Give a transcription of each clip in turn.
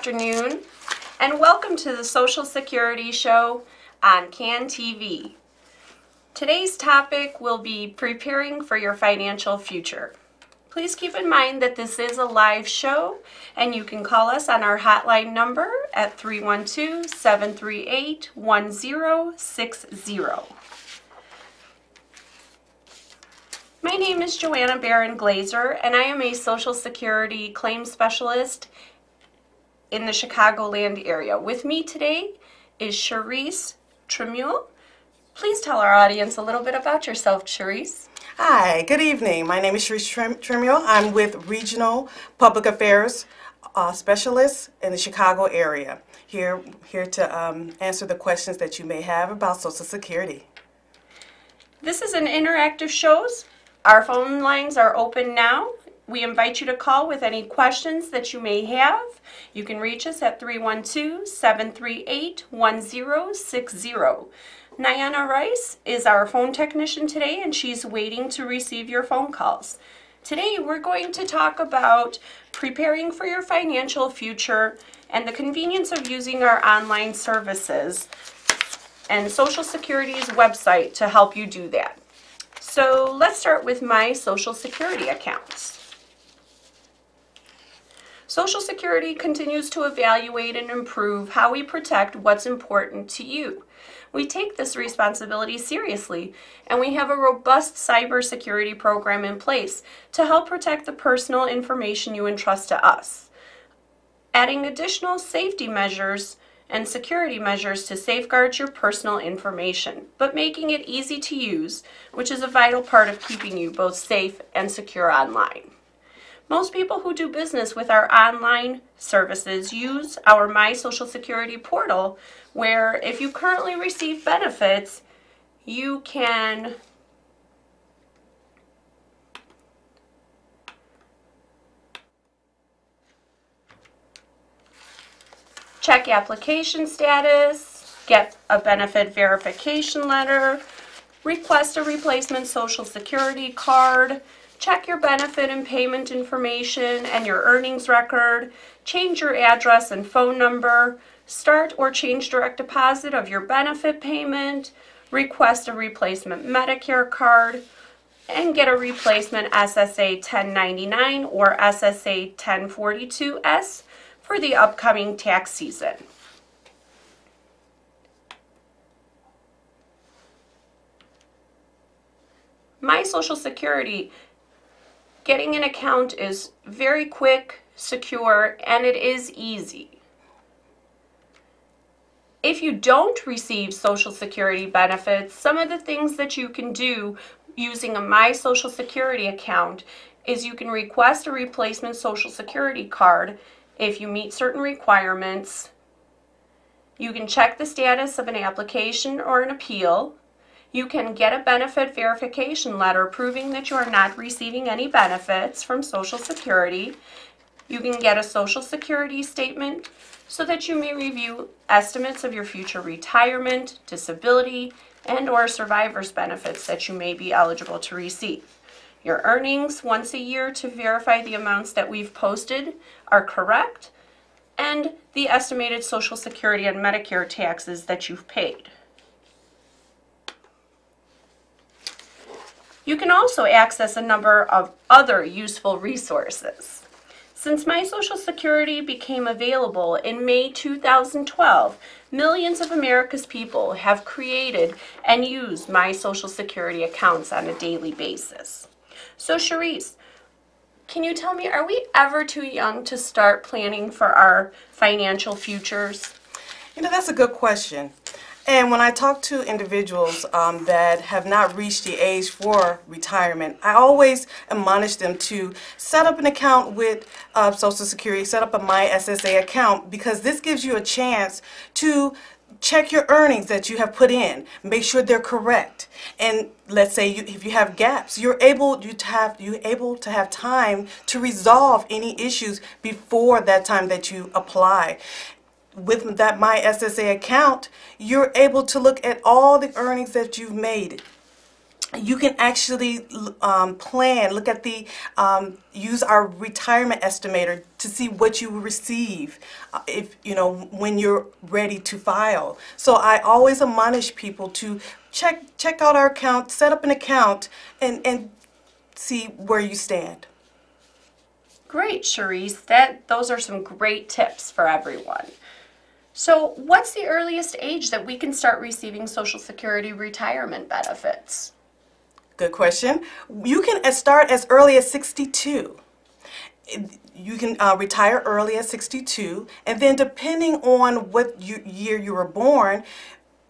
afternoon, and welcome to the Social Security Show on CAN TV. Today's topic will be preparing for your financial future. Please keep in mind that this is a live show, and you can call us on our hotline number at 312-738-1060. My name is Joanna Barron Glazer, and I am a Social Security claims specialist in the Chicagoland area. With me today is Cherise Tremule. Please tell our audience a little bit about yourself, Cherise. Hi, good evening. My name is Cherise Tremule. I'm with Regional Public Affairs Specialist in the Chicago area. Here to answer the questions that you may have about Social Security. This is an interactive show. Our phone lines are open now. We invite you to call with any questions that you may have. You can reach us at 312-738-1060. Nyana Rice is our phone technician today, and she's waiting to receive your phone calls. Today we're going to talk about preparing for your financial future and the convenience of using our online services and Social Security's website to help you do that. So let's start with my Social Security accounts. Social Security continues to evaluate and improve how we protect what's important to you. We take this responsibility seriously, and we have a robust cybersecurity program in place to help protect the personal information you entrust to us. Adding additional safety measures and security measures to safeguard your personal information, but making it easy to use, which is a vital part of keeping you both safe and secure online. Most people who do business with our online services use our My Social Security portal, where if you currently receive benefits, you can check application status, get a benefit verification letter, request a replacement Social Security card, check your benefit and payment information and your earnings record, change your address and phone number, start or change direct deposit of your benefit payment, request a replacement Medicare card, and get a replacement SSA 1099 or SSA 1042S for the upcoming tax season. My Social Security, getting an account is very quick, secure, and it is easy. If you don't receive Social Security benefits, some of the things that you can do using a My Social Security account is you can request a replacement Social Security card if you meet certain requirements. You can check the status of an application or an appeal. You can get a benefit verification letter proving that you are not receiving any benefits from Social Security. You can get a Social Security statement so that you may review estimates of your future retirement, disability, and or survivor's benefits that you may be eligible to receive. Your earnings once a year to verify the amounts that we've posted are correct, and the estimated Social Security and Medicare taxes that you've paid. You can also access a number of other useful resources. Since My Social Security became available in May 2012, millions of America's people have created and used My Social Security accounts on a daily basis. So Cherise, can you tell me, are we ever too young to start planning for our financial futures? You know, that's a good question. And when I talk to individuals that have not reached the age for retirement, I always admonish them to set up an account with Social Security, set up a My SSA account, because this gives you a chance to check your earnings that you have put in, make sure they're correct. And let's say if you have gaps, you're able to have time to resolve any issues before that time that you apply. With that My SSA account, you're able to look at all the earnings that you've made you can actually look at use our retirement estimator to see what you will receive if when you're ready to file. So I always admonish people to check out our account, set up an account, and see where you stand. Great, Cherise. Those are some great tips for everyone. So, what's the earliest age that we can start receiving Social Security retirement benefits? Good question. You can start as early as 62. You can retire early at 62, and then depending on what year you were born,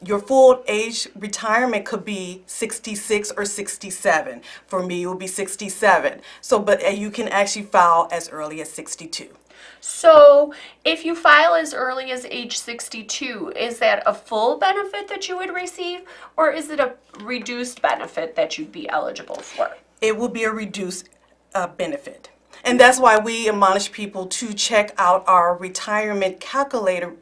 your full age retirement could be 66 or 67. For me, it would be 67. So, but you can actually file as early as 62. So, if you file as early as age 62, is that a full benefit that you would receive, or is it a reduced benefit that you'd be eligible for? It will be a reduced benefit. And that's why we admonish people to check out our retirement calculator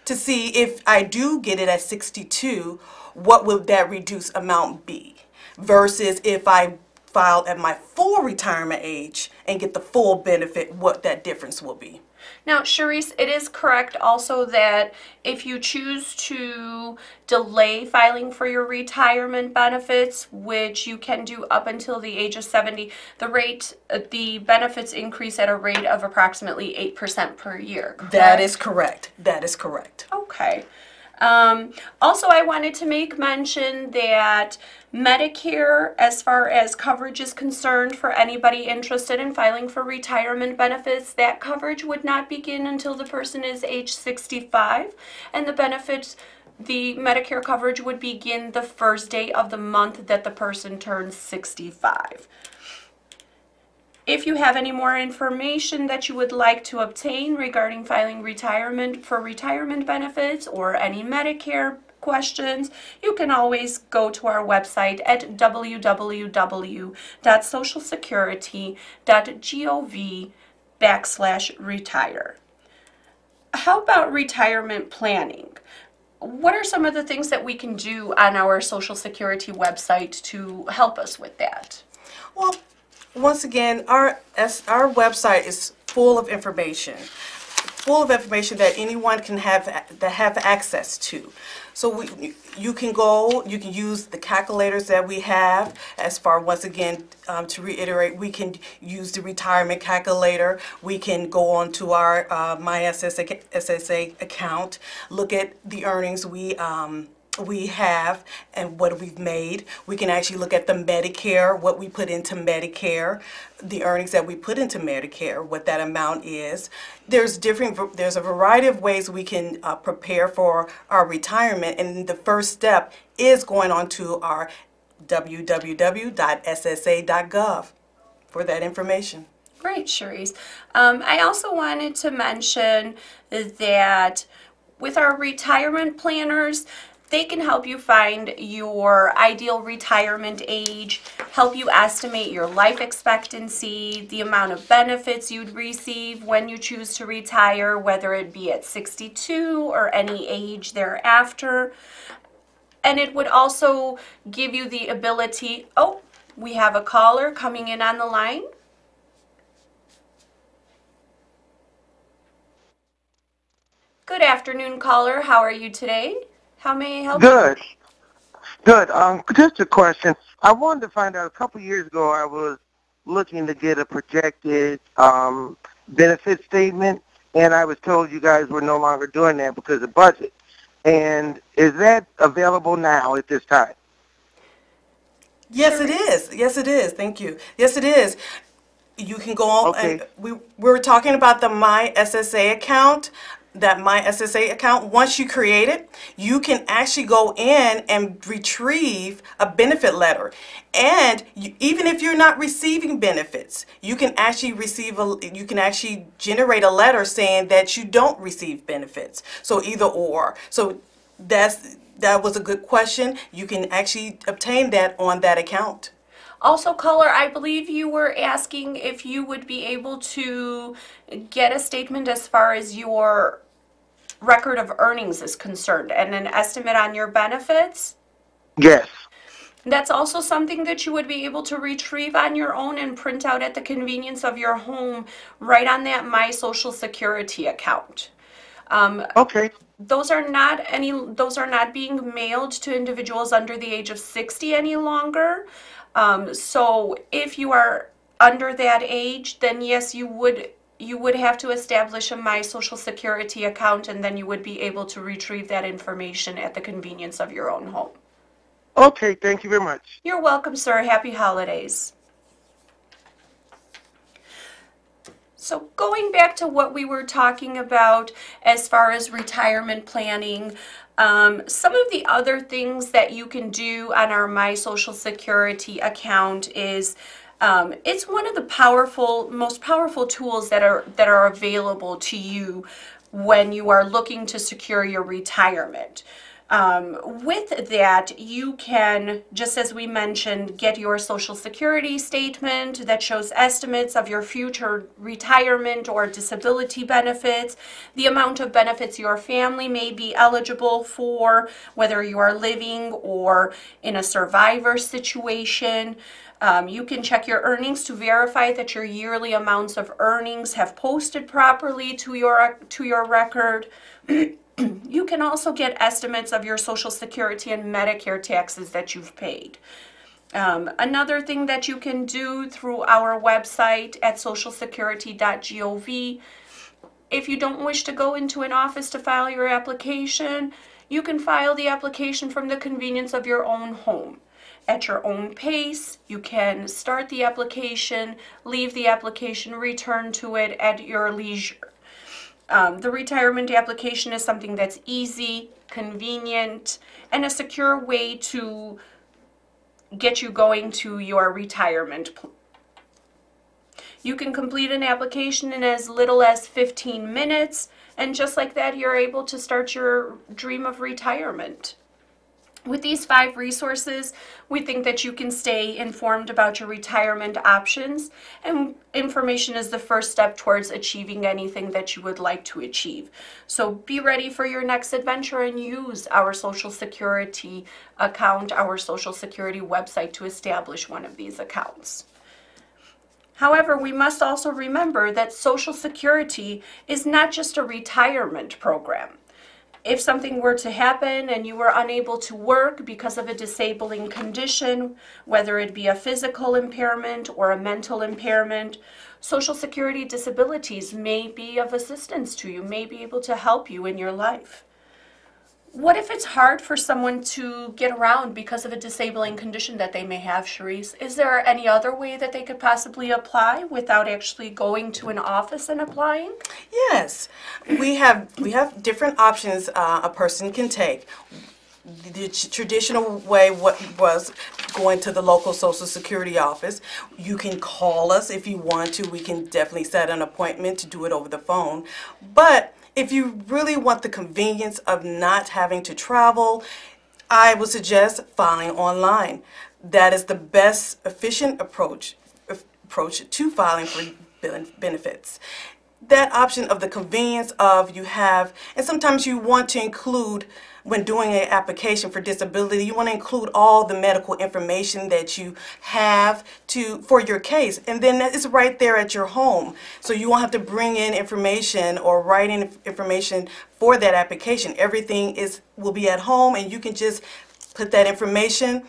to see if I do get it at 62, what would that reduced amount be? Versus if I filed at my full retirement age and get the full benefit, what that difference will be. Now, Cherise, it is correct also that if you choose to delay filing for your retirement benefits, which you can do up until the age of 70, the benefits increase at a rate of approximately 8% per year, correct? That is correct. That is correct. Okay. Also, I wanted to make mention that Medicare, as far as coverage is concerned for anybody interested in filing for retirement benefits, that coverage would not begin until the person is age 65, and the Medicare coverage would begin the first day of the month that the person turns 65. If you have any more information that you would like to obtain regarding filing for retirement benefits or any Medicare questions, you can always go to our website at www.socialsecurity.gov/retire. How about retirement planning? What are some of the things that we can do on our Social Security website to help us with that? Well, once again, our website is full of information that anyone can have access to. So you can use the calculators that we have. Once again, to reiterate, we can use the retirement calculator. We can go on to our MySSA account, look at the earnings we have and what we've made. We can actually look at the Medicare, what we put into Medicare, the earnings that we put into Medicare, what that amount is. There's a variety of ways we can prepare for our retirement, and the first step is going on to our www.ssa.gov for that information. Great, Cherise. I also wanted to mention that with our retirement planners, they can help you find your ideal retirement age, help you estimate your life expectancy, the amount of benefits you'd receive when you choose to retire, whether it be at 62 or any age thereafter. And it would also give you the ability, oh, we have a caller coming in on the line. Good afternoon, caller. How are you today? How may I help you? Good. Good. Just a question. I wanted to find out, a couple years ago, I was looking to get a projected benefit statement, and I was told you guys were no longer doing that because of budget. And is that available now at this time? Yes, it is. Yes, it is. Thank you. Yes, it is. You can go on. Okay. And we were talking about the MySSA account. That MySSA account, once you create it, you can actually go in and retrieve a benefit letter. And even if you're not receiving benefits, you can actually generate a letter saying that you don't receive benefits. So either or. So that was a good question. You can actually obtain that on that account. Also, caller, I believe you were asking if you would be able to get a statement as far as your record of earnings is concerned and an estimate on your benefits? Yes. That's also something that you would be able to retrieve on your own and print out at the convenience of your home right on that My Social Security account. Okay. Those are not being mailed to individuals under the age of 60 any longer. So if you are under that age, then yes, you would have to establish a My Social Security account, and then you would be able to retrieve that information at the convenience of your own home. Okay, thank you very much. You're welcome, sir. Happy holidays. So going back to what we were talking about as far as retirement planning, some of the other things that you can do on our My Social Security account is it's one of the most powerful tools that are available to you when you are looking to secure your retirement. With that, you can, just as we mentioned, get your Social Security statement that shows estimates of your future retirement or disability benefits, the amount of benefits your family may be eligible for, whether you are living or in a survivor situation. You can check your earnings to verify that your yearly amounts of earnings have posted properly to your record. You can also get estimates of your Social Security and Medicare taxes that you've paid. Another thing that you can do through our website at socialsecurity.gov, if you don't wish to go into an office to file your application, you can file the application from the convenience of your own home. At your own pace, you can start the application, leave the application, return to it at your leisure. The retirement application is something that's easy, convenient, and a secure way to get you going to your retirement. You can complete an application in as little as 15 minutes, and just like that, you're able to start your dream of retirement. With these 5 resources, we think that you can stay informed about your retirement options, and information is the first step towards achieving anything that you would like to achieve. So be ready for your next adventure and use our Social Security account, our Social Security website to establish one of these accounts. However, we must also remember that Social Security is not just a retirement program. If something were to happen and you were unable to work because of a disabling condition, whether it be a physical impairment or a mental impairment, Social Security disabilities may be of assistance to you, may be able to help you in your life. What if it's hard for someone to get around because of a disabling condition that they may have, Cherise? Is there any other way that they could possibly apply without actually going to an office and applying? Yes, we have different options a person can take. The traditional way was going to the local Social Security office. You can call us if you want to. We can definitely set an appointment to do it over the phone. But if you really want the convenience of not having to travel, I would suggest filing online. That is the best efficient approach to filing for benefits. That option of the convenience of you have, and sometimes you want to include, when doing an application for disability, you want to include all the medical information that you have for your case, and then it's right there at your home. So you won't have to bring in information or write in information for that application. Everything will be at home, and you can just put that information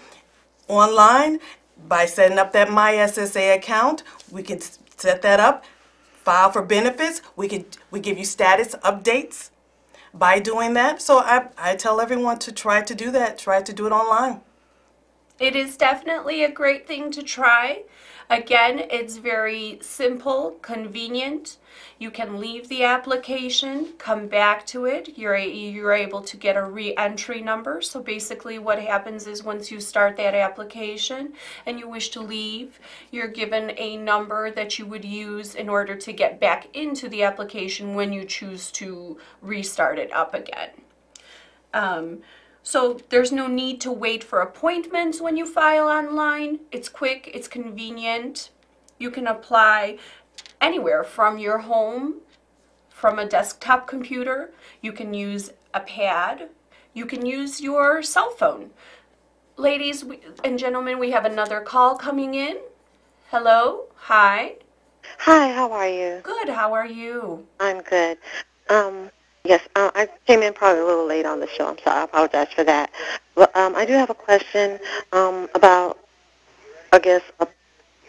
online by setting up that MySSA account. We can set that up, file for benefits. We give you status updates by doing that. So I tell everyone to try to do that, try to do it online. It is definitely a great thing to try. Again, it's very simple, convenient. You can leave the application, come back to it. You're able to get a re-entry number. So basically what happens is once you start that application and you wish to leave, you're given a number that you would use in order to get back into the application when you choose to restart it up again. So there's no need to wait for appointments when you file online. It's quick, it's convenient. You can apply anywhere from your home, from a desktop computer. You can use a pad. You can use your cell phone. Ladies and gentlemen, we have another call coming in. Hello? Hi. Hi, how are you? Good, how are you? I'm good. Yes, I came in probably a little late on the show. I'm sorry. I apologize for that. But I do have a question about, I guess,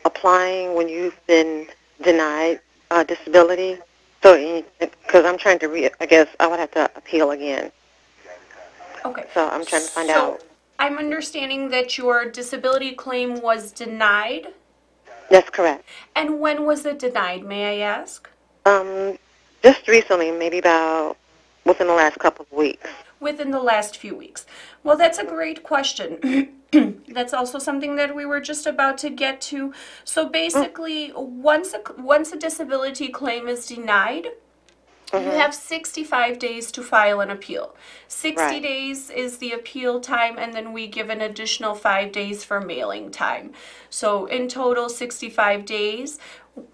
applying when you've been denied disability. So, because I'm trying to I guess I would have to appeal again. Okay. So I'm trying to find out. I'm understanding that your disability claim was denied. That's correct. And when was it denied, may I ask? Just recently, maybe about within the last couple of weeks. Within the last few weeks. Well, that's a great question. That's also something that we were just about to get to. So basically, once a disability claim is denied, you have 65 days to file an appeal. 60 days is the appeal time, and then we give an additional 5 days for mailing time. So in total, 65 days.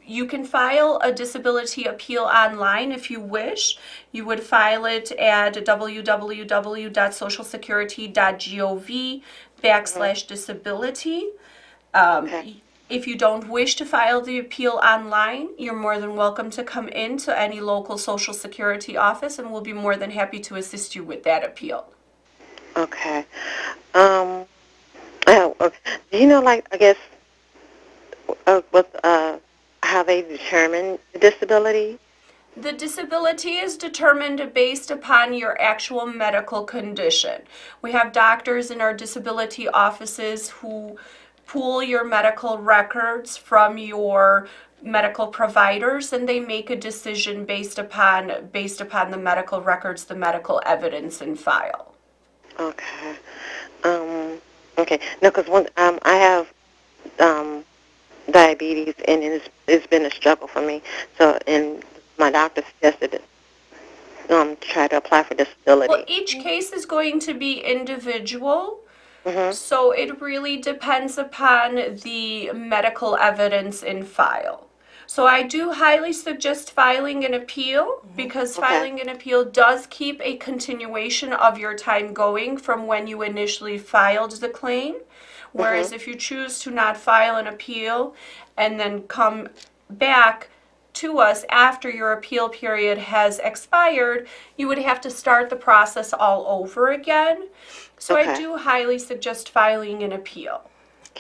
You can file a disability appeal online if you wish. You would file it at www.socialsecurity.gov/disability. If you don't wish to file the appeal online, you're more than welcome to come into any local Social Security office, and we'll be more than happy to assist you with that appeal. Okay. Do you know, like, I guess, how they determine the disability? The disability is determined based upon your actual medical condition. We have doctors in our disability offices who pull your medical records from your medical providers, and they make a decision based upon the medical records, the medical evidence in file. Okay. Okay. No, because I have diabetes, and it's been a struggle for me. So, and my doctor suggested try to apply for disability. Well, each case is going to be individual. So it really depends upon the medical evidence in file. So I do highly suggest filing an appeal, because filing an appeal does keep a continuation of your time going from when you initially filed the claim. Whereas if you choose to not file an appeal and then come back to us after your appeal period has expired, you would have to start the process all over again. So I do highly suggest filing an appeal.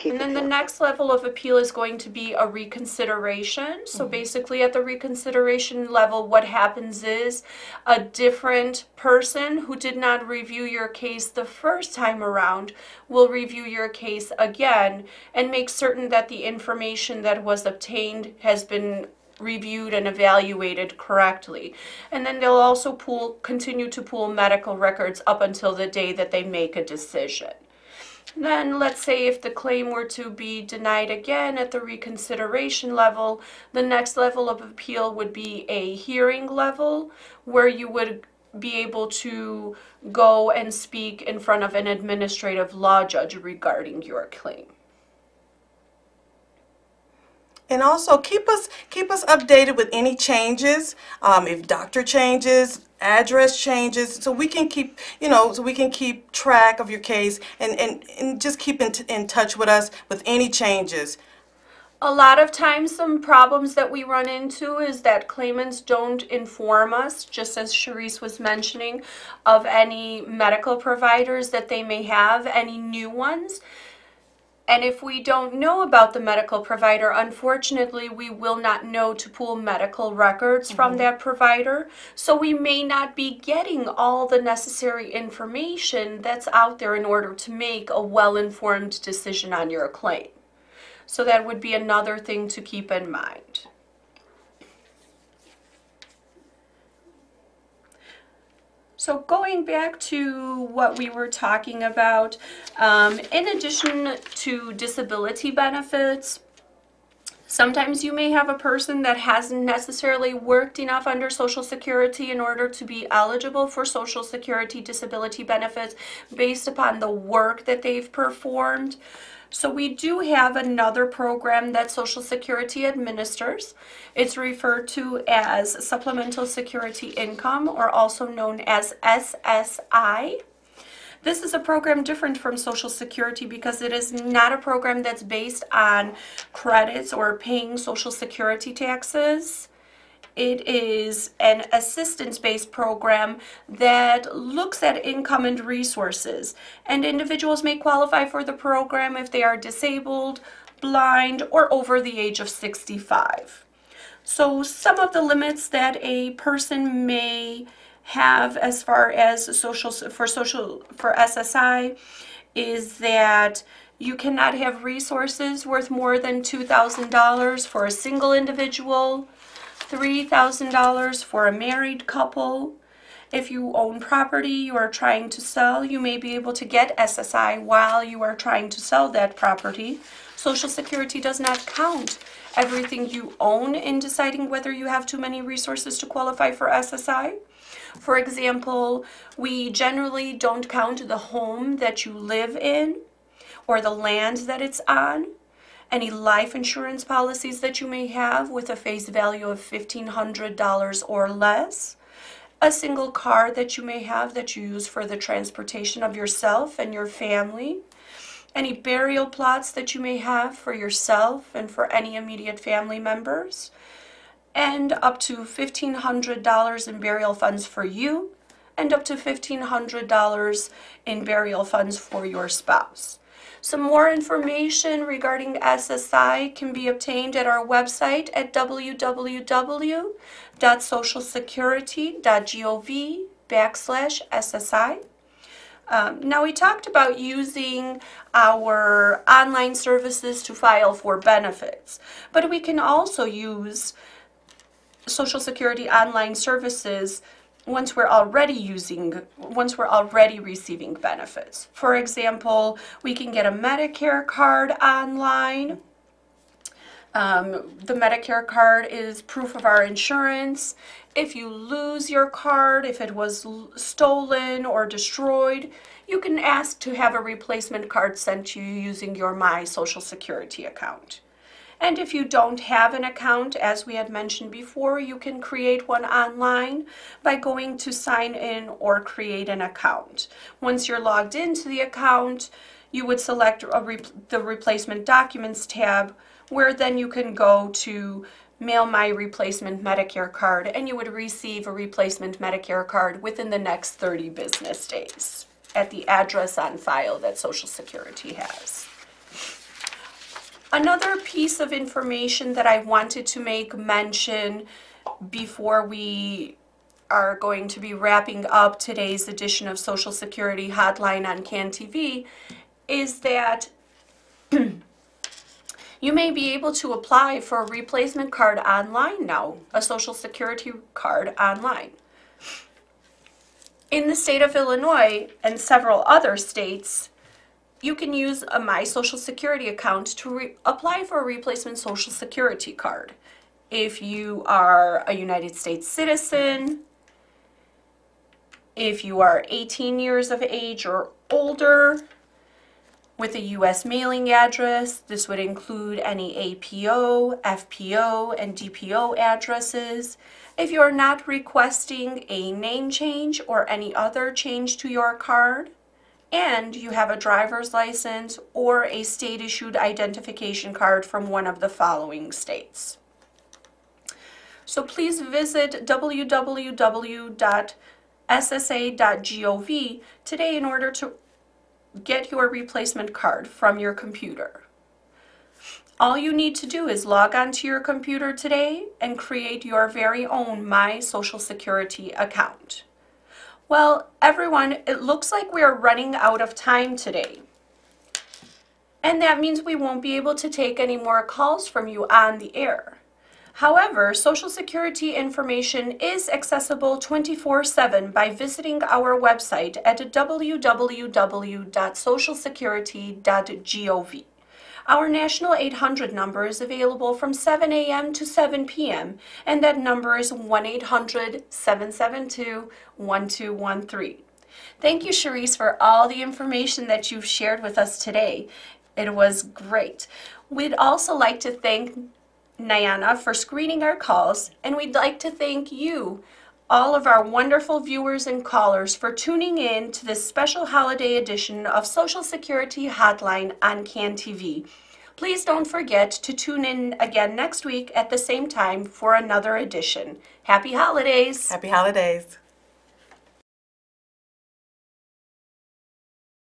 And then the next level of appeal is going to be a reconsideration. So basically at the reconsideration level, what happens is a different person who did not review your case the first time around will review your case again and make certain that the information that was obtained has been reviewed and evaluated correctly. And then they'll also continue to pull medical records up until the day that they make a decision. Then let's say if the claim were to be denied again at the reconsideration level, the next level of appeal would be a hearing level, where you would be able to go and speak in front of an administrative law judge regarding your claim. And also keep us updated with any changes, if doctor changes, address changes, so we can keep track of your case and just keep in touch with us with any changes. A lot of times some problems that we run into is that claimants don't inform us, just as Sharice was mentioning, of any medical providers that they may have, any new ones. And if we don't know about the medical provider, unfortunately, we will not know to pull medical records from that provider. So we may not be getting all the necessary information that's out there in order to make a well-informed decision on your claim. So that would be another thing to keep in mind. So going back to what we were talking about, in addition to disability benefits, sometimes you may have a person that hasn't necessarily worked enough under Social Security in order to be eligible for Social Security disability benefits based upon the work that they've performed. So we do have another program that Social Security administers. It's referred to as Supplemental Security Income, or also known as SSI. This is a program different from Social Security because it is not a program that's based on credits or paying Social Security taxes. It is an assistance-based program that looks at income and resources, and individuals may qualify for the program if they are disabled, blind, or over the age of 65. So some of the limits that a person may have as far as for SSI is that you cannot have resources worth more than $2,000 for a single individual, $3,000 for a married couple. If you own property you are trying to sell, you may be able to get SSI while you are trying to sell that property. Social Security does not count everything you own in deciding whether you have too many resources to qualify for SSI. For example, we generally don't count the home that you live in or the land that it's on, any life insurance policies that you may have with a face value of $1,500 or less, a single car that you may have that you use for the transportation of yourself and your family, any burial plots that you may have for yourself and for any immediate family members, and up to $1,500 in burial funds for you, and up to $1,500 in burial funds for your spouse. Some more information regarding SSI can be obtained at our website at www.socialsecurity.gov/SSI. Now we talked about using our online services to file for benefits, but we can also use Social Security online services once we're already receiving benefits. For example, we can get a Medicare card online. The Medicare card is proof of our insurance. If you lose your card, if it was stolen or destroyed, you can ask to have a replacement card sent to you using your My Social Security account. And if you don't have an account, as we had mentioned before, you can create one online by going to sign in or create an account. Once you're logged into the account, you would select the replacement documents tab, where then you can go to mail my replacement Medicare card, and you would receive a replacement Medicare card within the next 30 business days at the address on file that Social Security has. Another piece of information that I wanted to make mention before we are going to be wrapping up today's edition of Social Security Hotline on CAN TV is that you may be able to apply for a replacement card online now, a Social Security card online. In the state of Illinois and several other states, you can use a My Social Security account to apply for a replacement Social Security card. If you are a United States citizen, if you are 18 years of age or older, with a U.S. mailing address, this would include any APO, FPO, and DPO addresses. If you are not requesting a name change or any other change to your card, and you have a driver's license or a state-issued identification card from one of the following states. So please visit www.ssa.gov today in order to get your replacement card from your computer. All you need to do is log onto your computer today and create your very own My Social Security account. Well, everyone, it looks like we are running out of time today. And that means we won't be able to take any more calls from you on the air. However, Social Security information is accessible 24/7 by visiting our website at www.socialsecurity.gov. Our National 800 number is available from 7 a.m. to 7 p.m. and that number is 1-800-772-1213. Thank you, Cherise, for all the information that you've shared with us today. It was great. We'd also like to thank Nyana for screening our calls, and we'd like to thank you, all of our wonderful viewers and callers for tuning in to this special holiday edition of Social Security Hotline on CAN TV. Please don't forget to tune in again next week at the same time for another edition. Happy holidays! Happy holidays.